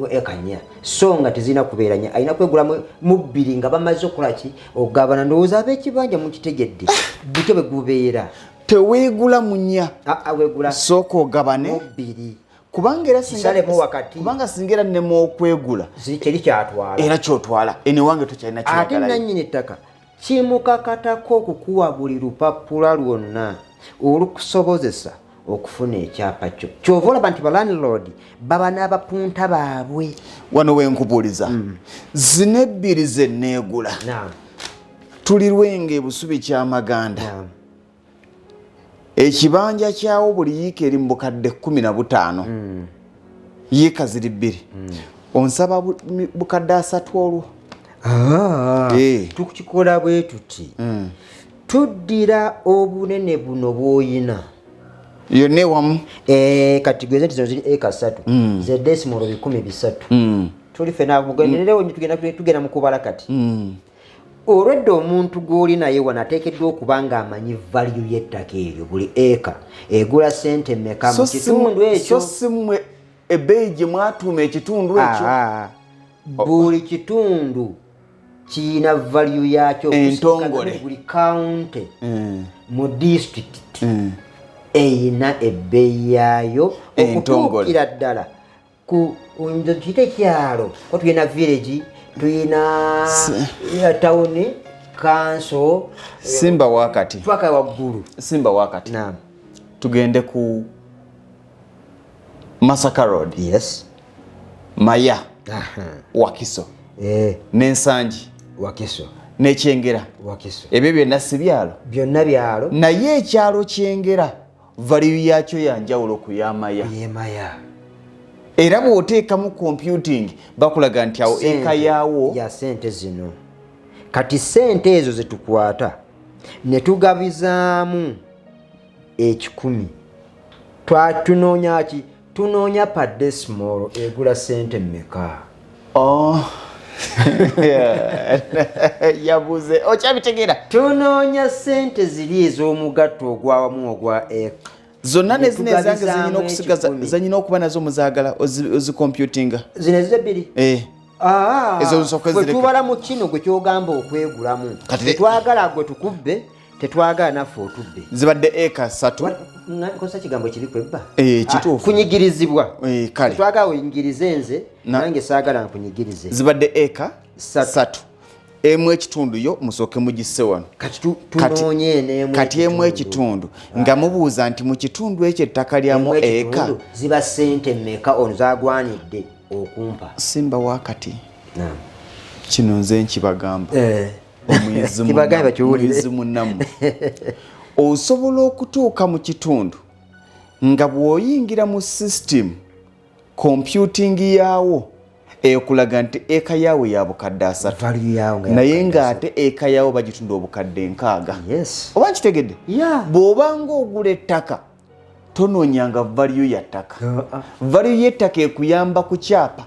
eka 4 so nga tezina kubeeranya alina kwegula mu 2 nga bamaze okulaki ogabana ndowooza ab'ekibanja mukitegedde butyo bwe gubeera teweegula mu 4 weegula sooka ogabane mu 2 kubanga singa nemu okwegula kiri kyatwala era kyotwala eniwange tokyalina ate nannyini ettaka kimukakatako okukuwa buli lupapula lwonna olukusobozesa okufuna ekyapa kyo kyova olaba nti balandlord baba n'abapunta baabwe wano wenkubuuliza zino 2 zenneegula tuli Lwenge Busubi Kyamaganda ekibanja kyawo buli yiika eri mu bukadde 15 yiika ziri 2 onsaba bukadde 3 olwo tukikola bwe tuti tuddira obunene buno bw'oyina yonna ewamu kati gweze nti zino ziri eka 3 ze desimolo 13 tuli fena mugenderewo tugenda mu kubala kati olwedde omuntu gw'oli naye wano ateekeddwa okuba ng'amanyi value y'ettaka eryo buli eka egula sente mmeka mu kitundu ekyo so si mmwe ebbeeyi gye mwatuuma ekitundu ekyo buli kitundu kirina value yakyo entongole buli kaunti mu district eyina ebbeeyi yaayo okutuukira ddala ku kiyite kyalo ko tuyina village tuyina town council simba wakati twaka waggulu simba wakati tugende ku Masaka Road Maya Wakiso n'Ensangi Wakiso n'Ekyengera ebyo byonna si byalo byonna byalo naye ekyalo Kyengera value yakyo yanjawulo ku y'Amaya era bw'oteekamu computing bakulaga nti awo eka yaawo ya sente zino kati sente ezo zetukwata ne tugabizaamu 10 tunoonya ki tunoonya pa decimal egula sente mmeka yabuze okyabitegeera tunoonya sente ziri ez'omugatto ogwawamu ogwa eka zonna nezina ezange zenyina okusigaza zenyina okuba nazo muzaagala ozicomputinga zino ezo 2 ezo nsooka zireke tubala mu kino gwe kyogamba okwegulamu tetwagala gwe tukubbe tetwagala naffe otubbe zibadde eka 3 nkosa kigambo kiri kwebba kituufu kunyigirizibwa kale twagala oyingirize nze nange saagala nkunyigirize zibadde eka 3 emu ekitundu yo musooke mugisse wano kati emu ekitundu nga mubuuza nti mu kitundu ekyo ettaka lyamu eka ziba sente mmeka ono zagwanidde okumpa simba wakati kino nze nkibagamba omuyizi munnamu osobola okutuuka mu kitundu nga bw'oyingira mu system computing yaawo ekulaga nti eka yaawe ya bukadde 3 naye ng'ate eka yaawo bagitunda obukadde 6 oba nkitegedde bw'obanga ogula ettaka tonoonyanga value ya ttaka value y'ettaka ekuyamba ku kyapa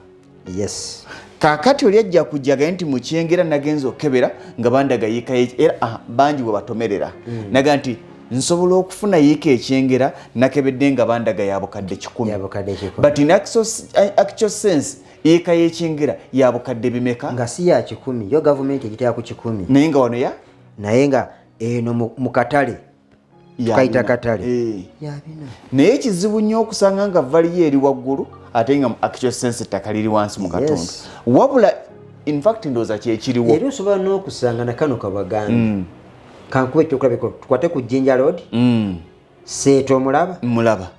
kaakati oli ajja kujjaga nti mu Kyengera nagenza okebera nga bandaga yiika era bangi bwe batomerera naga nti nsobola okufuna yiika Ekyengera nakebedde nga bandaga ya bukadde 10 but in actual sense yiika y'Ekyengera ya bukadde bimeka nga si ya 10 yo gavumenti egitera ku 10 naye nga wano naye nga eno mu katale tukayita katale naye kizibu nnyo okusanga nga valiyo eri waggulu ate nga actual sense ettaka liri wansi mu katundu wabula in fact ndowooza kyekiriwo era osobola n'okusanga nakano kabagambi kankuba ekyokulabeko tukwate ku Jinja Road Seeto mulaba mulaba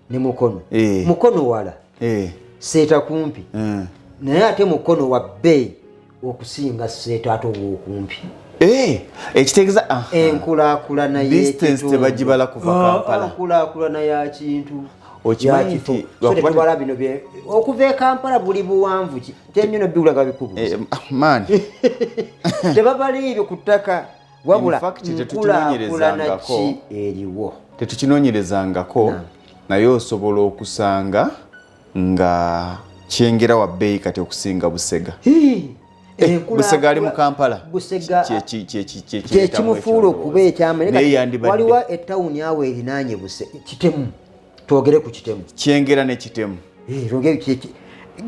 ne Mukono Mukono wala seeta kumpi naye ate mukono wa bbeeyi okusinga seeta ate obwokumpi ekitegeeza enkulaakulana distance tebagibala kuva Kampala enkulaakulana ya kintu okimanyi nti tebala bino okuva e Kampala buli buwanvu ki tenyono biwulaga bikubuuza man tebabala ebyo ku ttaka wabula enkulaakulana ki eriwo tetukinoonyerezangako naye osobola okusanga nga kyengera wa bbeeyi kati okusinga Busega Busega ali mu Kampala kyekimufuula okuba ekyama waliwo ettawuni awo erinaanye Kitemu twogere ku Kitemu kyengera ne Kitemu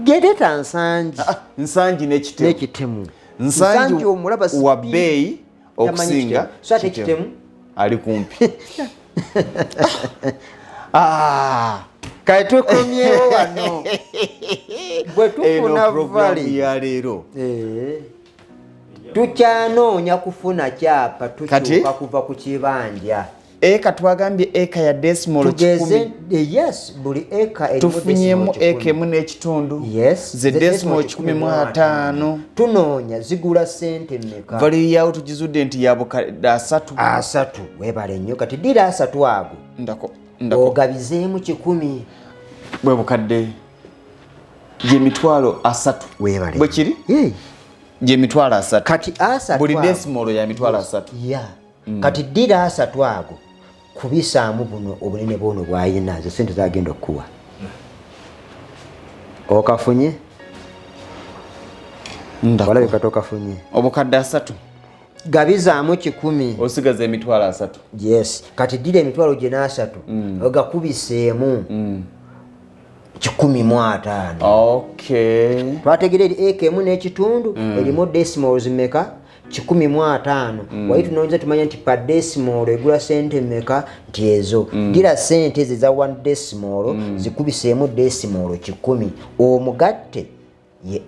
gedeta Nsangi n'Ekitemu Nsangi omulaba wa bbeeyi okusinga so ate Kitemu ali kumpi kale tukomyewo wano bwe tufuna vali ya leero tukyanoonya kufuna kyapa tukyuka kuva ku kibanja eka twagambye eka ya decimal 10 yes buli eka tufunyemu eka emu n'ekitundu ze decimal 15 tunoonya zigula sente mmeka vali yawo tugizudde nti yabukadde asatu webale nnyo kati ddira asatu ago ogabizeemu 10 bwe bukadde gye mitwalo 3 webale bwe kiri gye mitwalo 3 kati asatu buli decimal ya mitwalo 3 kati ddira asatu ago kubisaamu buno obunene bwono bwayina ze sente zagenda okuwa okafunye walabe kati okafunye obukadde 3 gabizaamu 10 osigaza emitwalo 3 yes kati ddira emitwalo gye n'asatu ogakubiseemu 15 okay twategera eri eka emu n'ekitundu erimu decimals mmeka 15 wali tunoonyeza tumanya nti pa decimal egula sente mmeka nti ezo ddira sente ezo eza 1 decimal zikubiseemu decimal 10 omugatte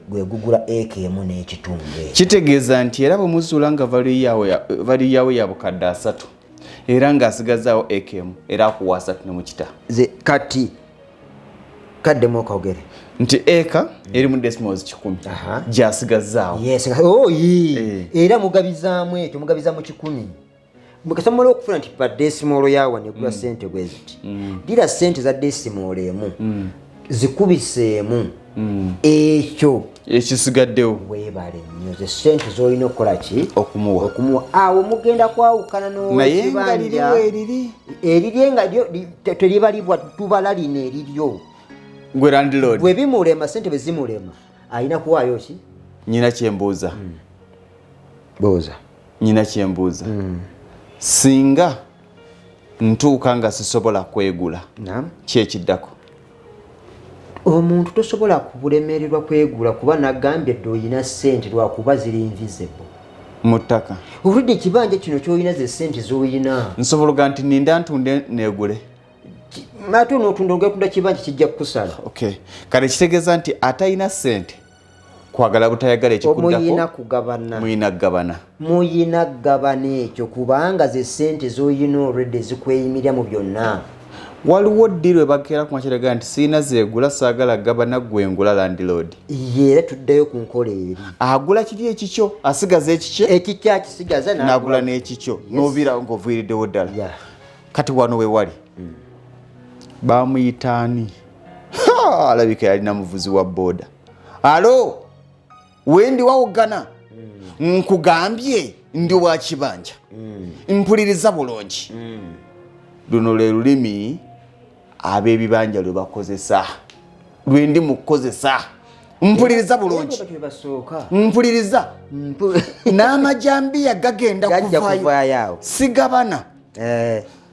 gwe gugula eka emu n'ekitundu kitegeeza nti era bwe muzuula nga vali yawe ya bukadde 3 era ng'asigazaawo eka emu era akuwa 3 ne mukita kati kaddemu okawogere nti eka eri mu decimals 10 gy'asigazaawo era mugabizaamu ekyo mugabizaamu 10 mukasomola okufuna nti pa decimal yawa negula sente bwe ziti ddira sente za decimal emu zikubiseemu ekyo ekisigaddewo weebale nnyo ze sente z'olina okukola ki okumuwa awo mugenda kwawukana n'owekibanja erirye nga teribalibwa tubala lino eriryo gwe landlord bwe bimulema sente bwe zimulema alina kuwaayo ki nyina kyembuuza nyina kyembuuza singa ntuuka nga sisobola kwegula kyekiddako omuntu tosobola kubulemererwa kwegula kuba nagambye dde oyina sente lwakuba ziri invisible mu ttaka oludde ekibanja kino ky'olina ze sente z'olina nsobola oga nti ninda ntunde neegule ate onootunda ogatunda kibanja kijja kukusala kale kitegeeza nti atalina sente kwagala butayagala ekikuddako muyina kugabana ekyo kubanga ze sente z'olina olwedde zikweyimirira mu byonna waliwo ddi lwe bakeera ku makiraga nti siina zeegula saagala gabana gwengula landlord era tuddeyo ku nkola eri agula kiri ekikyo asigaza ekikyo akisigaza n'agula n'ekikyo n'oviira ng'oviiriddewo ddala kati wano we wali bamuyitaani alabika yalina muvuzi wa booda alo wendi wawogana nkugambye ndi wa kibanja mpuliriza bulungi luno lwe lulimi ab'ebibanja lwe bakozesa lwe ndi mu kukozesa mpuliriza bulungi mpuliriza n'amajambiya gagenda kuvaayo sigabana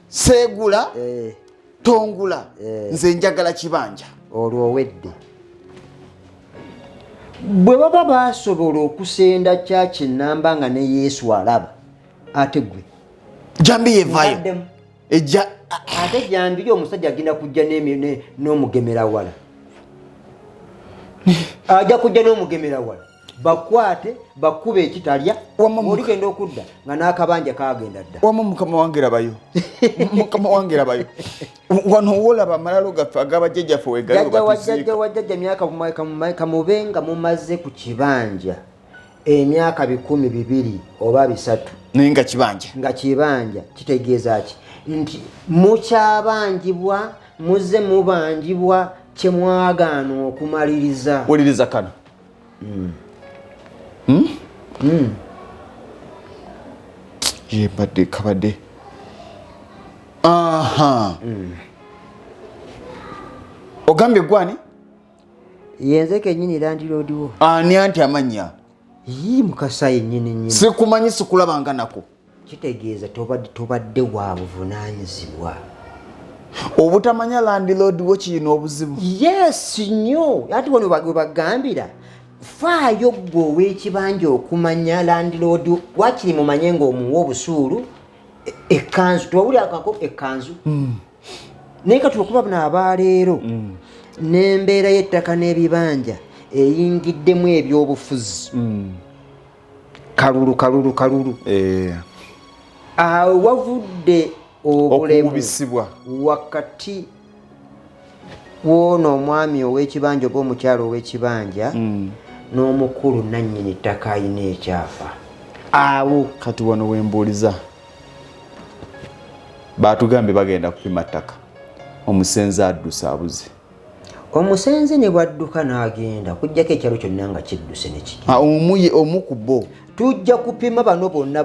seegula tongula nze njagala kibanja olwo owedde bwe baba basobola okusenda kyaki ennamba nga ne Yesu alaba ate gwe jambi yevaayo ate jambiri omusajja agenda kujja n'omugemera wala ajja kujja n'omugemera wala bakwate bakube ekitalya oligenda okudda nga n'akabanja kagenda dda wama mukama wange rabayo mukama wange rabayo wano wolaba amalalo gaffe agabajjajjaffe wajjajja myaka kamube nga mumaze ku kibanja emyaka 200 oba 3 naye nga kibanja kitegeeza ki nti mukyabanjibwa muze mubanjibwa kyemwagaana okumaliriza wuliriza kano yebadde kabadde ogambye gwani yenze kenyini landiroodiwo ani anti amanya mukasa yennyini sikumanyi sikulabanga nako kitegeeza tobadde wa buvunaanyizibwa obutamanya landlord wo kiyina obuzibu yes nnyo ati wano bagambira faayo gwe ow'ekibanja okumanya landlord wakiri mumanye ng'omuwa obusuulu ekkanzu tewawulirakako ekkanzu naye katuokuba buno abaleero n'embeera y'ettaka n'ebibanja eyingiddemu ebyobufuzi kalulu awo wavudde obulemu wakati woono omwami ow'ekibanja oba omukyalo ow'ekibanja n'omukulu nannyini ttaka ayina ekyafa awo kati wano wembuuliza baatugambye bagenda kupima ttaka omusenze adduse abuze omusenze ne bwadduka n'agenda kujjako ekyalo kyonna nga kidduse nekiki omu ku bo tujja kupima bano bonna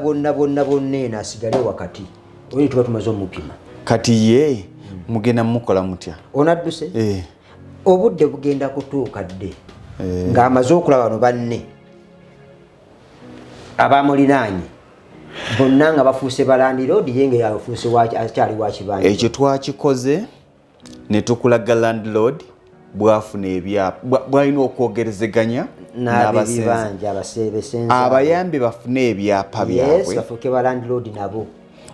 eno asigale wakati oli tuba tumaze omupima kati ye mugenda mukola mutya onadduse obudde bugenda kutuuka dde ng'amaze okulaba bano banne abamulinaanye bonna nga bafuuse balandiroodi ye nga yafuuse akyali wa kibanja ekyo twakikoze ne tukulaga landlord bwafuna ebyapa bwalina okwogerezeganya abayambi bafune ebyapa byabwe bafuuke ba landlord nabo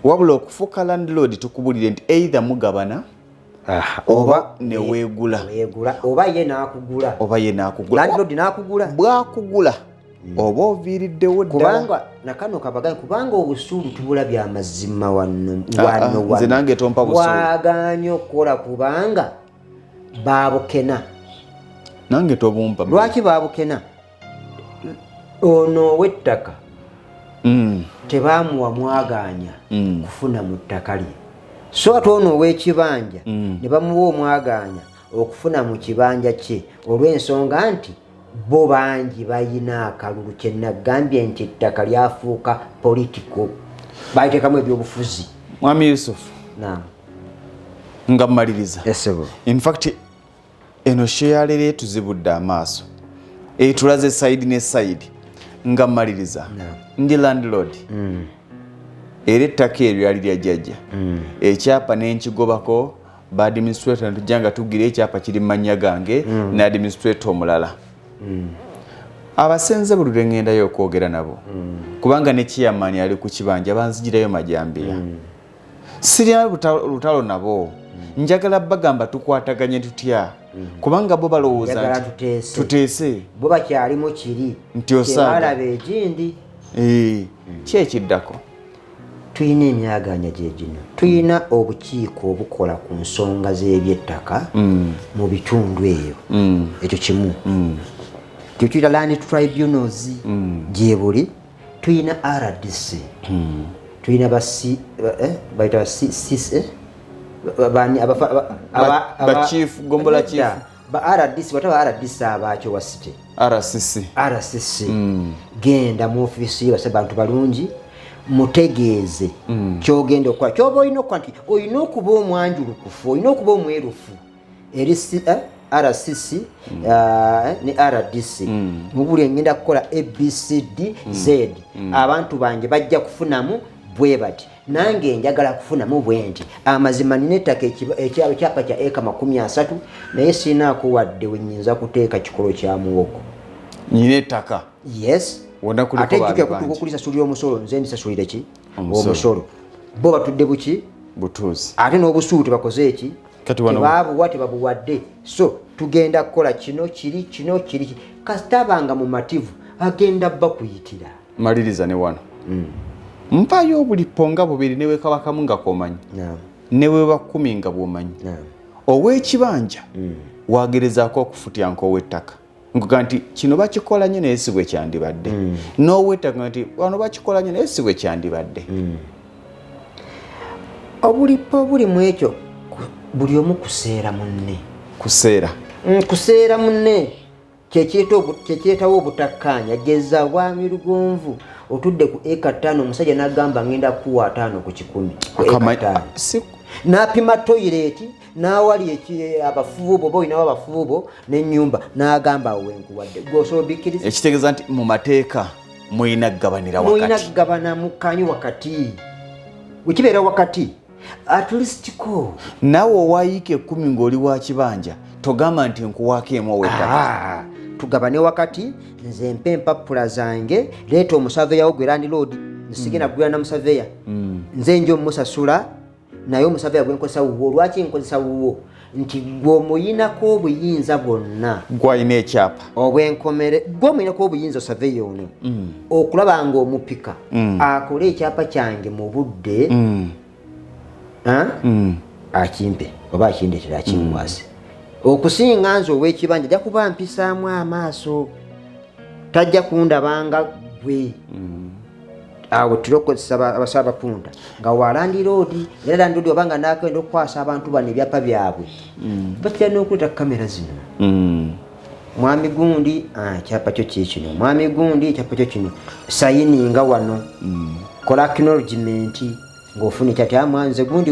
wabula okufuuka landlord tukubulire nti either mugabana oba neweegula oba ye n'akugula landlord n'akugula bwakugula oba oviiriddewo ddala nakano kabaganye kubanga obusuulu tubulabye amazima wano nze nange tompa busuulu waganye okukola kubanga babukena nange tobumpa lwaki babukena ono ow'ettaka tebamuwa mwaganya kufuna mu ttaka lye so ate ono ow'ekibanja ne bamuwa omwaganya okufuna mu kibanja kye olw'ensonga nti bo bangi bayina akalulu kyenagambye nti ettaka lyafuuka politiko bayiteekamu ebyobufuzi mwami Yusufu nga mmaliriza in fact eno sheyalere etuzibudde amaaso etulaze side ne side nga mmaliriza ndi landlord era ettaka eryo yali lya jjajja ekyapa n'enkigobako ba administrator netujja nga tugira ekyapa kiri mu mannya gange ne administrator omulala abasenze buli lwe ŋŋendayo okwogera nabo kubanga ne chairman ali ku kibanja banzigirayo majambiya sirina lutalo nabo njagala bagamba tukwataganye tutya kubanga bo balowooza nti tuteese bo bakyalimu kiri nti osaalaba egindi kyekiddako tuyina emyaganya gye gino tuyina obukiiko obukola ku nsonga z'ebyettaka mu bitundu eyo ekyo kimu tuyita land tribunals gye buli tuyina RDC tuyina bayita chief gombola chief ba RDC wataba RDC abakyo wasite RCC genda mu office base bantu balungi mutegeeze kyogenda okukola kyoba olina okukola nti olina okuba omwanjulukufu olina okuba omwerufu eri RCC ne RDC mubuli ngenda kukola ABCD Z abantu bange bajja kufunamu bwe bati nange njagala kufunamu bwe nti amazima nina ettaka ekyapa kya eka 30 naye sinaako wadde wenyinza kuteeka kikolo kya muwogo nyina ettaka yes ate jjukira kutuuka okulisasulira omusolo nze ndisasulire ki omusolo bo batudde buki butuuzi ate n'obusuulu tebakoze eki tebabuwa tebabuwadde so tugenda kukola kino kiri kasita abanga mumativu agenda bakuyitira. Maliriza ne wano. Mpayo obulipo nga bubiri newe kabakamu nga komanyi. Newe bakumi nga bwomanyi. Ow'ekibanja wagerezaako okufutyanka ow'ettaka. Nguga nti kino bakikola nnyo naye si bwe kyandibadde. N'ow'ettaka nti wano bakikola nnyo naye si bwe kyandibadde. Obulipo buli mu ekyo buli omu kuseera munne. Kuseera munne kyekyetawo obutakkaanya. Geza bwami Lugonvu otudde ku eka 5 omusajja n'agamba ngenda kuwa 5 ku 10. N'apima toyireti n'awali abafuubo boyinawo abafuubo n'ennyumba n'agamba wenkuwadde. Gwosobikiriza ekitegeeza nti mu mateeka muyina gabanira wakati. Muyina gabana mukanyi wakati. Wekibeera wakati at least ko nawe owayiika 10 ng'oli wa kibanja togamba nti nkuwaako emu ow'ettaka. Tugabane wakati. Nze mpe empapula zange leeta omusaveya gwe landlord nsigena gula na musaveya. Nze njo musasula naye omusaveya gwe nkozesa wuwo. Lwaki nkozesa wuwo? Nti gw'omuyinako obuyinza bwonna. Gw'ayina ekyapa obwenkomere gw'omuyinako obuyinza osaveya ono okulaba nga omupika akole ekyapa kyange mu budde akimpe oba akindetera akimwase. Okusinga nze ow'ekibanja ajja kuba mpisaamu amaaso tajja kundabanga gwe. Awo tulokozesa abasaba punda nga wa landiroodi era landiroodi obanga nakwenda okukwasa abantu bano ebyapa byabwe batya n'okuleta kamera zino. Mwami gundi kyapa kyo kikino, mwami gundi ekyapa kyo kino, sayininga wano kola acknowledgement ng'ofuna kyati amwanze gundi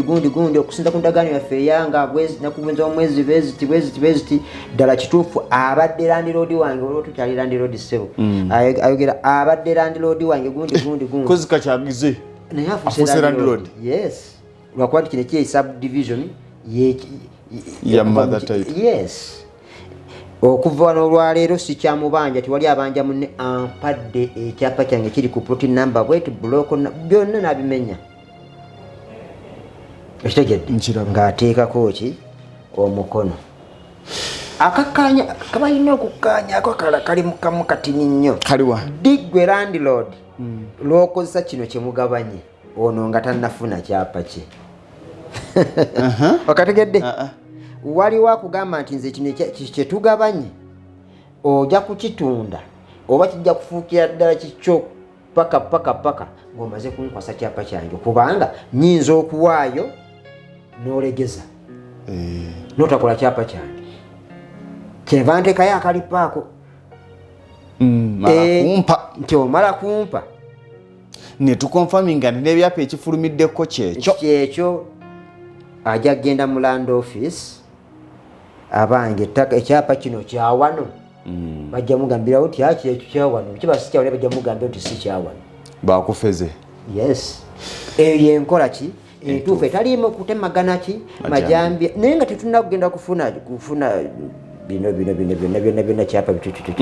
okusinza ku ndagaano yaffe eyanga nakubwenza omwezi beziti ddala kituufu abadde landiroodi wange olwo tukyali landiroodi ssebo ayogera abadde landiroodi wange gundi kozi kakyagize naye afuuse landiroodi. Yes, lwakuba kino ekiye subdivision ya mother title. Yes, okuva wano olwaleero sikyamubanja tiwali abanja munne ampadde ekyapa kyange kiri ku plot number bwetu block byonna nabimenya. Ekitegedde ng'ateekako ki omukono. Akakkaanya kabalina okukkaanya ako kali mukamu katini nnyo. Kaliwa Diggwe landlord lw'okozesa kino kye mugabanye ono nga tannafuna kyapa kye. Okategedde waliwo akugamba nti nze kino kye tugabanye ojja kukitunda oba kijja kufuukira ddala kikyo paka ng'omaze kunkwasa kyapa kyange kubanga nnyinza okuwaayo n'olegeza n'otakola kyapa kyange kyenva nteekayo akalipaako nti omala kumpa ne tukonfaminga nti n'ebyapa ekifulumiddeko kyekyo ajja kgenda mu land office abange ekyapa kino kyawano bajja mugambirawo ti ekyo kyawano kiba si kyawano bajja mugambira nti si kyawano bakufeze. Yes, eyo yenkola ki entuufu etaliimu kutemagana ki majambya naye nga tetulina kugenda kufuna bino byonna kyapa bitututu.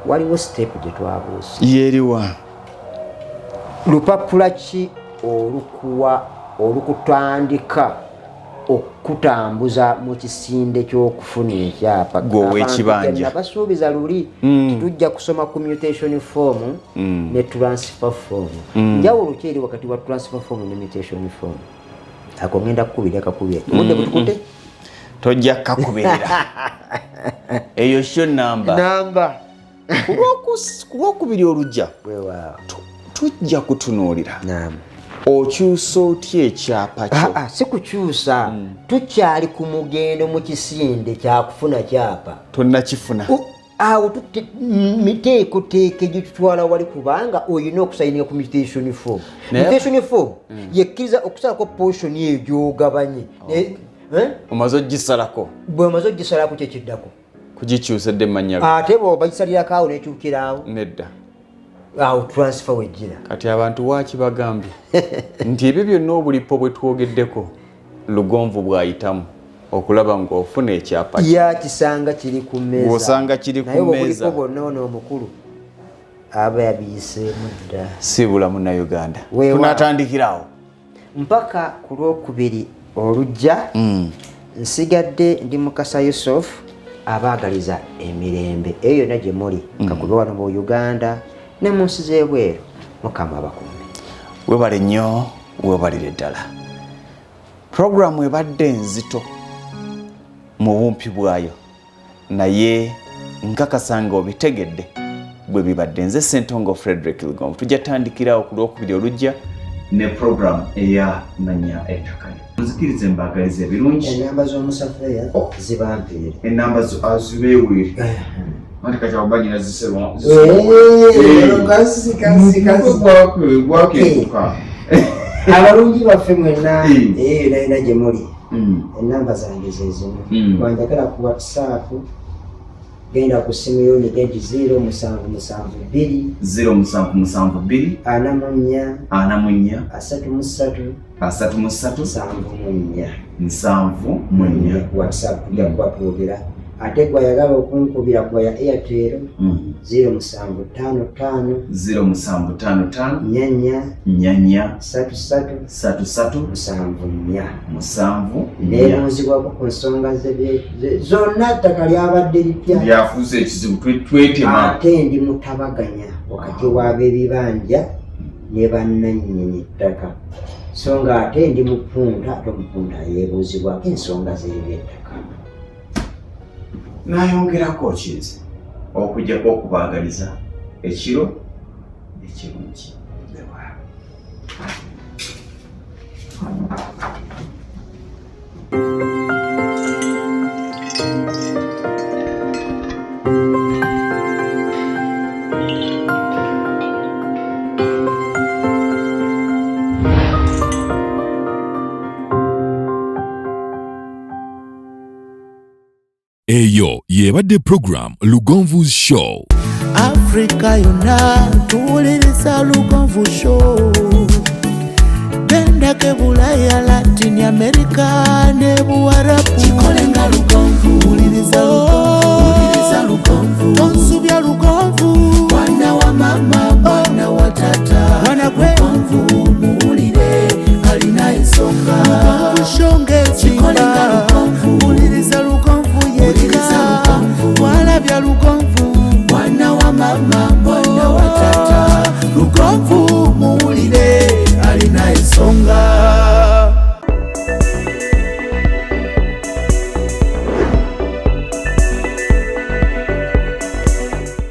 Waliwo step gye twabuusa yeeriwa lupapula ki olukutandika okutambuza mu kisinde ky'okufuna ekyapa. Gw'ow'ekibanja basuubiza luli titujja kusoma commutation form ne transfer form. Njawulo ki eri wakati wa transfer form ne mutation form? Ako ngenda kukubira kakubira budde butukute tojja kakubirira eyo sho namba kulwokubiri olujja tujja kutunuulira okyusa otya ekyapa kyo. Si kukyusa tukyali ku mugendo mu kisinde kyakufuna kyapa tonnakifuna. Awo miteekoteeka egitutwala wali kubanga olina okusayininga ku mutation form. Mutation form yekkiriza okusalako portion eyo gy'ogabanye. Omaze ogisalako. Bwe omaze ogisalako kyekiddako kugikyusedde emmanya ate bw'obagisalirako awo n'ekyukiraawo nedda awo transfer wejjira. Kati abantu waakibagambye nti ebyo byonna obulipo bwe twogeddeko Lugonvu bw'ayitamu okulaba ng'ofuna ekyapa yakisanga kiri ku mmeeza. Bw'osanga kiri ku mmeeza naye obulipo bwonna ono omukulu aba yabiyiseemu dda. si bula munnayuganda tunaatandikirawo mpaka ku lwokubiri olujja nsigadde ndi Mukasa Yusuf abaagaliza emirembe eyo yonna gye muli kakube wano mu Uganda ne mu nsi z'ebweru Mukama abakuume. Webale nnyo webalire ddala. Programu ebadde nzito mu bumpi bwayo naye nkakasa nga obitegedde bwe bibadde. Nze Ssentongo Frederick Lugonvu tujja tandikirawo ku Lwokubiri olujja ne programu eya Manya Ettaka. Nzikirize mbagalize birungi. Ennamba z'omusafeya zibampiire. Ennamba azibeewire. Mati kati wabanyira ziserwa. Gwaketuka. Abalungi baffe mwenna nalina gye muli. Ennamba zange ze zimu. Wanjagala ku WhatsApp genda ku simu yo negenti 0772 0772 44 44 33 74 WhatsApp tujja kuba twogera. Ate gwayagala okunkubira gwa ya Airtel 0755 nyanya 33 neebuuzibwako ku nsonga zonna ttaka lyabadde lipya lyafuuse ekizibu twetema. Ate ndi mutabaganya wakati w'ab'ebibanja ne bannannyini ttaka, so nga ate ndi mupunta ate omupunta yeebuuzibwako ensonga z'eby'ettaka. Nayongerako kinze okujjako okubaagaliza ekiro ekirungi. Eyo yebadde program Lugonvu's Show. Afrika yonna tuwuliriza Lugonvu Show. Genda ke Bulaya, Latin America ne Buarabu. Chikolenga Lugonvu. Wuliriza Lugonvu. Tonsubya Lugonvu. Mwana wa mama, mwana wa tata. Mwana gwe Lugonvu muwulire alina ensonga. Lugonvu Show ng'ezimba. Wuliriza Lugonvu. Walabya Lugonvu, mwana wa mama, mwana wa tata. Lugonvu muwulire alina ensonga.